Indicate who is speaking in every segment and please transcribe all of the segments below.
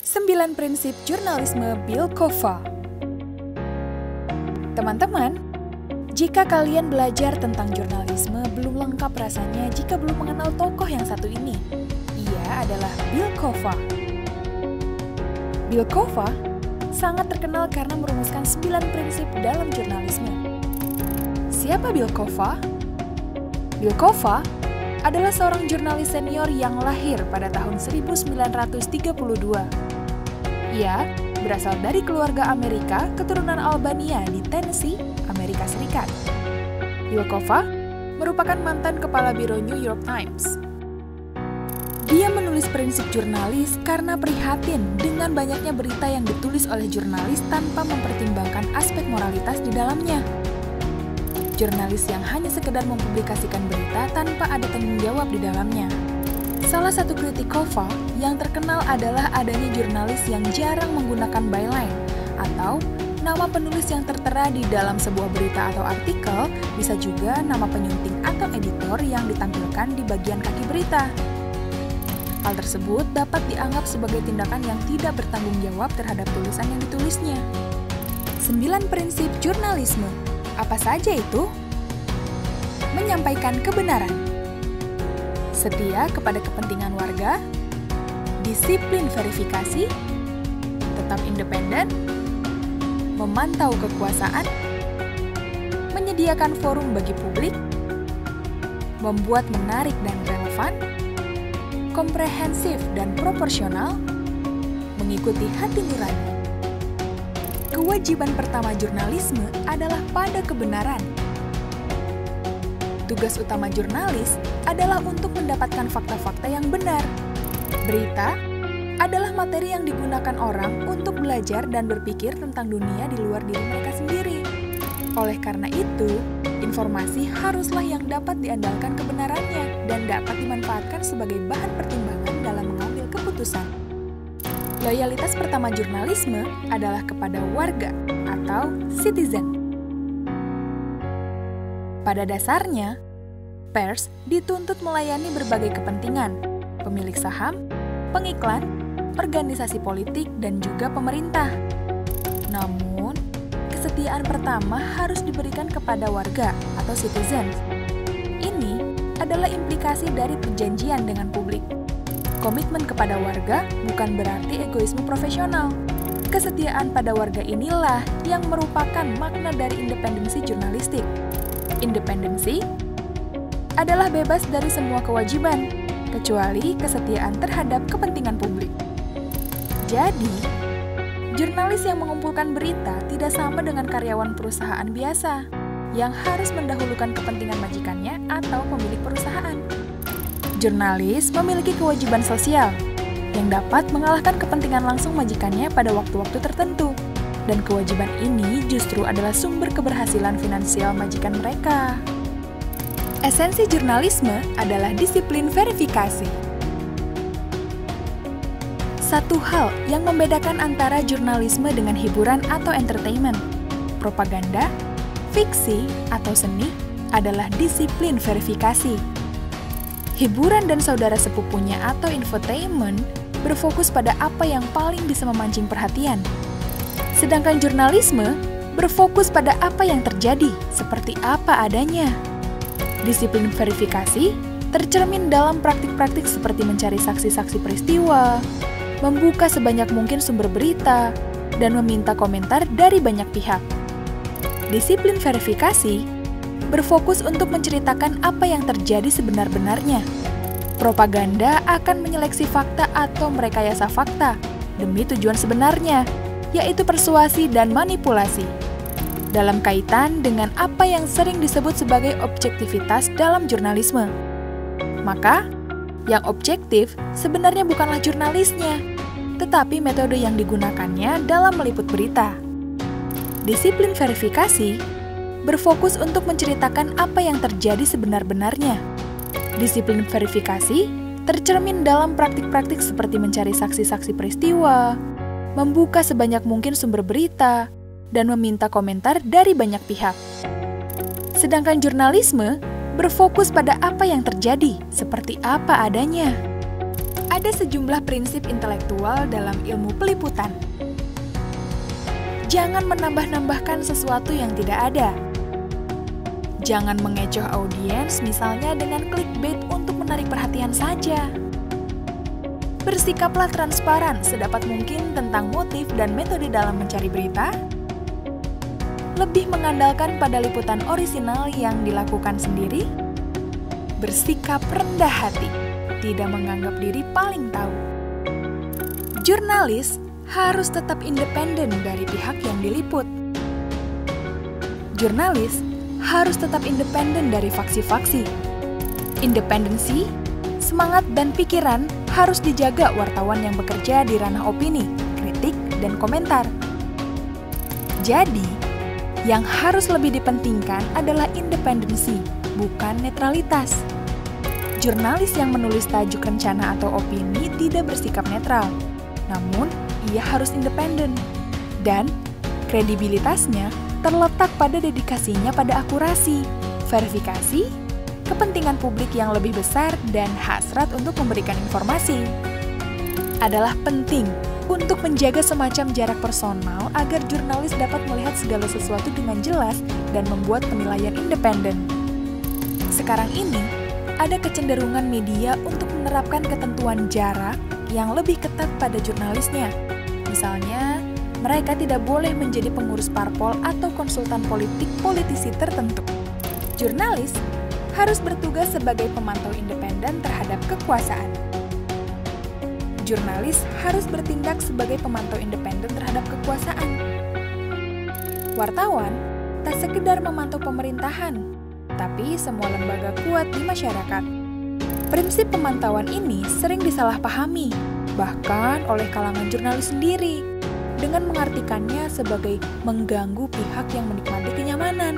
Speaker 1: 9 Prinsip Jurnalisme Bill Kova. Teman-teman, jika kalian belajar tentang jurnalisme, belum lengkap rasanya jika belum mengenal tokoh yang satu ini. Ia adalah Bill Kova. Bill Kova sangat terkenal karena merumuskan 9 prinsip dalam jurnalisme. Siapa Bill Kova? Bill Kova adalah seorang jurnalis senior yang lahir pada tahun 1932. Ia berasal dari keluarga Amerika keturunan Albania di Tennessee, Amerika Serikat. Bill Kova merupakan mantan kepala biro New York Times. Dia menulis prinsip jurnalis karena prihatin dengan banyaknya berita yang ditulis oleh jurnalis tanpa mempertimbangkan aspek moralitas di dalamnya. Jurnalis yang hanya sekedar mempublikasikan berita tanpa ada tanggung jawab di dalamnya. Salah satu kritik Kova yang terkenal adalah adanya jurnalis yang jarang menggunakan byline atau nama penulis yang tertera di dalam sebuah berita atau artikel, bisa juga nama penyunting atau editor yang ditampilkan di bagian kaki berita. Hal tersebut dapat dianggap sebagai tindakan yang tidak bertanggung jawab terhadap tulisan yang ditulisnya. 9 prinsip jurnalisme. Apa saja itu? Menyampaikan kebenaran, setia kepada kepentingan warga, disiplin verifikasi, tetap independen, memantau kekuasaan, menyediakan forum bagi publik, membuat menarik dan relevan, komprehensif dan proporsional, mengikuti hati nurani. Kewajiban pertama jurnalisme adalah pada kebenaran. Tugas utama jurnalis adalah untuk mendapatkan fakta-fakta yang benar. Berita adalah materi yang digunakan orang untuk belajar dan berpikir tentang dunia di luar diri mereka sendiri. Oleh karena itu, informasi haruslah yang dapat diandalkan kebenarannya dan dapat dimanfaatkan sebagai bahan pertimbangan dalam mengambil keputusan. Loyalitas pertama jurnalisme adalah kepada warga atau citizen. Pada dasarnya, pers dituntut melayani berbagai kepentingan, pemilik saham, pengiklan, organisasi politik, dan juga pemerintah. Namun, kesetiaan pertama harus diberikan kepada warga atau citizen. Ini adalah implikasi dari perjanjian dengan publik. Komitmen kepada warga bukan berarti egoisme profesional. Kesetiaan pada warga inilah yang merupakan makna dari independensi jurnalistik. Independensi adalah bebas dari semua kewajiban, kecuali kesetiaan terhadap kepentingan publik. Jadi, jurnalis yang mengumpulkan berita tidak sama dengan karyawan perusahaan biasa, yang harus mendahulukan kepentingan majikannya atau pemilik perusahaan. Jurnalis memiliki kewajiban sosial yang dapat mengalahkan kepentingan langsung majikannya pada waktu-waktu tertentu. Dan kewajiban ini justru adalah sumber keberhasilan finansial majikan mereka. Esensi jurnalisme adalah disiplin verifikasi. Satu hal yang membedakan antara jurnalisme dengan hiburan atau entertainment, propaganda, fiksi, atau seni adalah disiplin verifikasi. Hiburan dan saudara sepupunya atau infotainment berfokus pada apa yang paling bisa memancing perhatian. Sedangkan jurnalisme berfokus pada apa yang terjadi, seperti apa adanya. Disiplin verifikasi tercermin dalam praktik-praktik seperti mencari saksi-saksi peristiwa, membuka sebanyak mungkin sumber berita, dan meminta komentar dari banyak pihak. Disiplin verifikasi berfokus untuk menceritakan apa yang terjadi sebenar-benarnya. Propaganda akan menyeleksi fakta atau merekayasa fakta demi tujuan sebenarnya, yaitu persuasi dan manipulasi. Dalam kaitan dengan apa yang sering disebut sebagai objektivitas dalam jurnalisme. Maka, yang objektif sebenarnya bukanlah jurnalisnya, tetapi metode yang digunakannya dalam meliput berita. Disiplin verifikasi berfokus untuk menceritakan apa yang terjadi sebenar-benarnya. Disiplin verifikasi tercermin dalam praktik-praktik seperti mencari saksi-saksi peristiwa, membuka sebanyak mungkin sumber berita, dan meminta komentar dari banyak pihak. Sedangkan jurnalisme berfokus pada apa yang terjadi, seperti apa adanya. Ada ada sejumlah prinsip intelektual dalam ilmu peliputan. Jangan menambah-nambahkan sesuatu yang tidak ada. Jangan mengecoh audiens misalnya dengan clickbait untuk menarik perhatian saja. Bersikaplah transparan sedapat mungkin tentang motif dan metode dalam mencari berita. Lebih mengandalkan pada liputan orisinal yang dilakukan sendiri. Bersikap rendah hati, tidak menganggap diri paling tahu. Jurnalis harus tetap independen dari pihak yang diliput. Jurnalis harus tetap independen dari faksi-faksi. Independensi, semangat, dan pikiran harus dijaga wartawan yang bekerja di ranah opini, kritik, dan komentar. Jadi, yang harus lebih dipentingkan adalah independensi, bukan netralitas. Jurnalis yang menulis tajuk rencana atau opini tidak bersikap netral, namun ia harus independen. Dan kredibilitasnya terletak pada dedikasinya pada akurasi, verifikasi, kepentingan publik yang lebih besar, dan hasrat untuk memberikan informasi. Adalah penting untuk menjaga semacam jarak personal agar jurnalis dapat melihat segala sesuatu dengan jelas dan membuat penilaian independen. Sekarang ini, ada kecenderungan media untuk menerapkan ketentuan jarak yang lebih ketat pada jurnalisnya. Misalnya, mereka tidak boleh menjadi pengurus parpol atau konsultan politik politisi tertentu. Jurnalis harus bertugas sebagai pemantau independen terhadap kekuasaan. Jurnalis harus bertindak sebagai pemantau independen terhadap kekuasaan. Wartawan tak sekedar memantau pemerintahan, tapi semua lembaga kuat di masyarakat. Prinsip pemantauan ini sering disalahpahami, bahkan oleh kalangan jurnalis sendiri, dengan mengartikannya sebagai mengganggu pihak yang menikmati kenyamanan.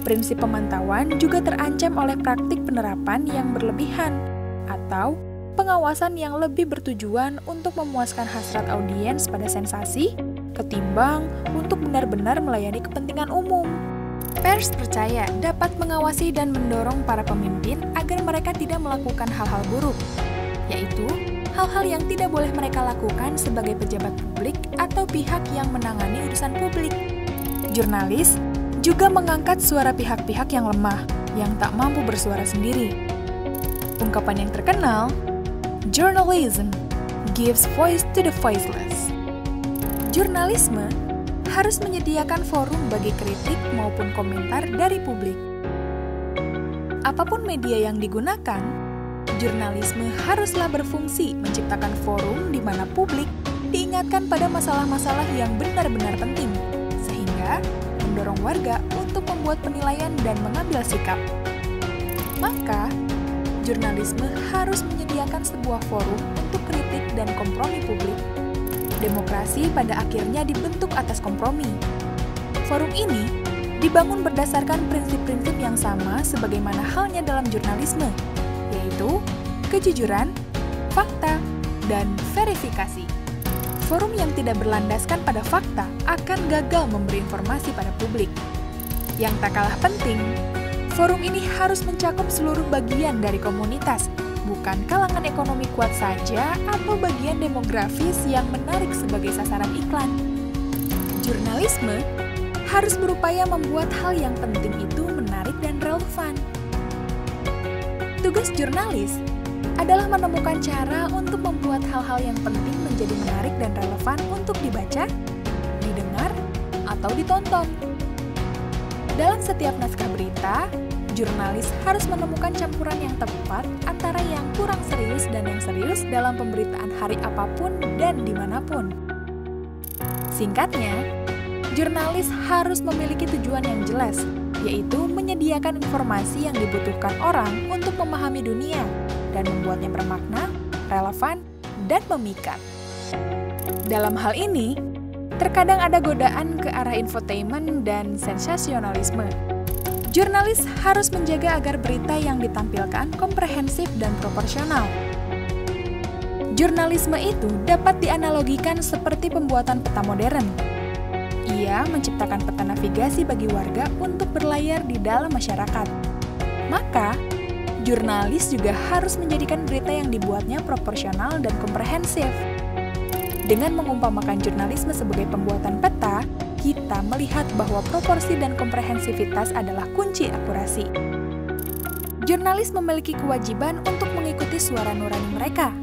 Speaker 1: Prinsip pemantauan juga terancam oleh praktik penerapan yang berlebihan atau pengawasan yang lebih bertujuan untuk memuaskan hasrat audiens pada sensasi ketimbang untuk benar-benar melayani kepentingan umum. Pers percaya dapat mengawasi dan mendorong para pemimpin agar mereka tidak melakukan hal-hal buruk, yaitu hal-hal yang tidak boleh mereka lakukan sebagai pejabat publik atau pihak yang menangani urusan publik. Jurnalis juga mengangkat suara pihak-pihak yang lemah, yang tak mampu bersuara sendiri. Ungkapan yang terkenal, "Journalism gives voice to the voiceless." Jurnalisme harus menyediakan forum bagi kritik maupun komentar dari publik. Apapun media yang digunakan, jurnalisme haruslah berfungsi menciptakan forum di mana publik diingatkan pada masalah-masalah yang benar-benar penting, sehingga mendorong warga untuk membuat penilaian dan mengambil sikap. Maka, jurnalisme harus menyediakan sebuah forum untuk kritik dan kompromi publik. Demokrasi pada akhirnya dibentuk atas kompromi. Forum ini dibangun berdasarkan prinsip-prinsip yang sama sebagaimana halnya dalam jurnalisme, yaitu kejujuran, fakta, dan verifikasi. Forum yang tidak berlandaskan pada fakta akan gagal memberi informasi pada publik. Yang tak kalah penting, forum ini harus mencakup seluruh bagian dari komunitas, bukan kalangan ekonomi kuat saja atau bagian demografis yang menarik sebagai sasaran iklan. Jurnalisme harus berupaya membuat hal yang penting itu menarik dan relevan. Tugas jurnalis adalah menemukan cara untuk membuat hal-hal yang penting menjadi menarik dan relevan untuk dibaca, didengar, atau ditonton. Dalam setiap naskah berita, jurnalis harus menemukan campuran yang tepat antara yang kurang serius dan yang serius dalam pemberitaan hari apapun dan dimanapun. Singkatnya, jurnalis harus memiliki tujuan yang jelas, yaitu menyediakan informasi yang dibutuhkan orang untuk memahami dunia dan membuatnya bermakna, relevan, dan memikat. Dalam hal ini, terkadang ada godaan ke arah infotainment dan sensasionalisme. Jurnalis harus menjaga agar berita yang ditampilkan komprehensif dan proporsional. Jurnalisme itu dapat dianalogikan seperti pembuatan peta modern. Ia menciptakan peta navigasi bagi warga untuk berlayar di dalam masyarakat. Maka, Jurnalis juga harus menjadikan berita yang dibuatnya proporsional dan komprehensif. Dengan mengumpamakan jurnalisme sebagai pembuatan peta, kita melihat bahwa proporsi dan komprehensivitas adalah kunci akurasi. Jurnalis memiliki kewajiban untuk mengikuti suara nurani mereka.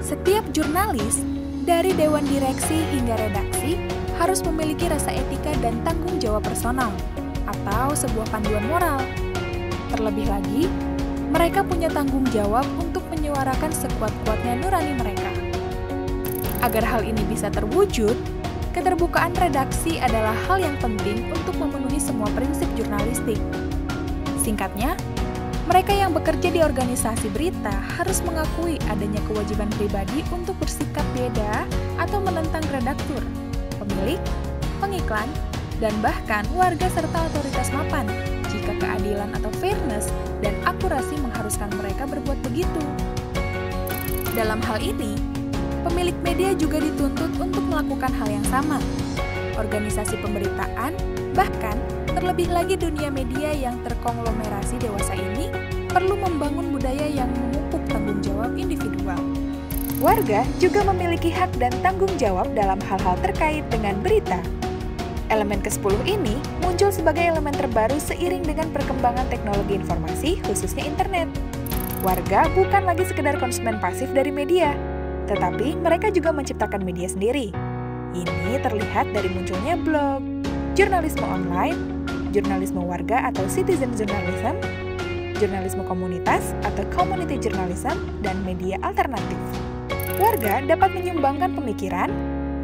Speaker 1: Setiap jurnalis, dari dewan direksi hingga redaksi, harus memiliki rasa etika dan tanggung jawab personal, atau sebuah panduan moral. Terlebih lagi, mereka punya tanggung jawab untuk menyuarakan sekuat-kuatnya nurani mereka. Agar hal ini bisa terwujud, keterbukaan redaksi adalah hal yang penting untuk memenuhi semua prinsip jurnalistik. Singkatnya, mereka yang bekerja di organisasi berita harus mengakui adanya kewajiban pribadi untuk bersikap beda atau menentang redaktur, pemilik, pengiklan, dan bahkan warga serta otoritas mapan jika keadilan atau fairness dan akurasi mengharuskan mereka berbuat begitu. Dalam hal ini, pemilik media juga dituntut untuk melakukan hal yang sama. Organisasi pemberitaan, bahkan terlebih lagi dunia media yang terkonglomerasi dewasa ini, perlu membangun budaya yang memupuk tanggung jawab individual. Warga juga memiliki hak dan tanggung jawab dalam hal-hal terkait dengan berita. Elemen ke-10 ini muncul sebagai elemen terbaru seiring dengan perkembangan teknologi informasi, khususnya internet. Warga bukan lagi sekedar konsumen pasif dari media, tetapi mereka juga menciptakan media sendiri. Ini terlihat dari munculnya blog, jurnalisme online, jurnalisme warga atau citizen journalism, jurnalisme komunitas atau community journalism, dan media alternatif. Warga dapat menyumbangkan pemikiran,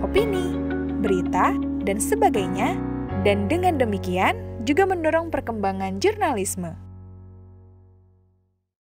Speaker 1: opini, berita, dan sebagainya, dan dengan demikian juga mendorong perkembangan jurnalisme.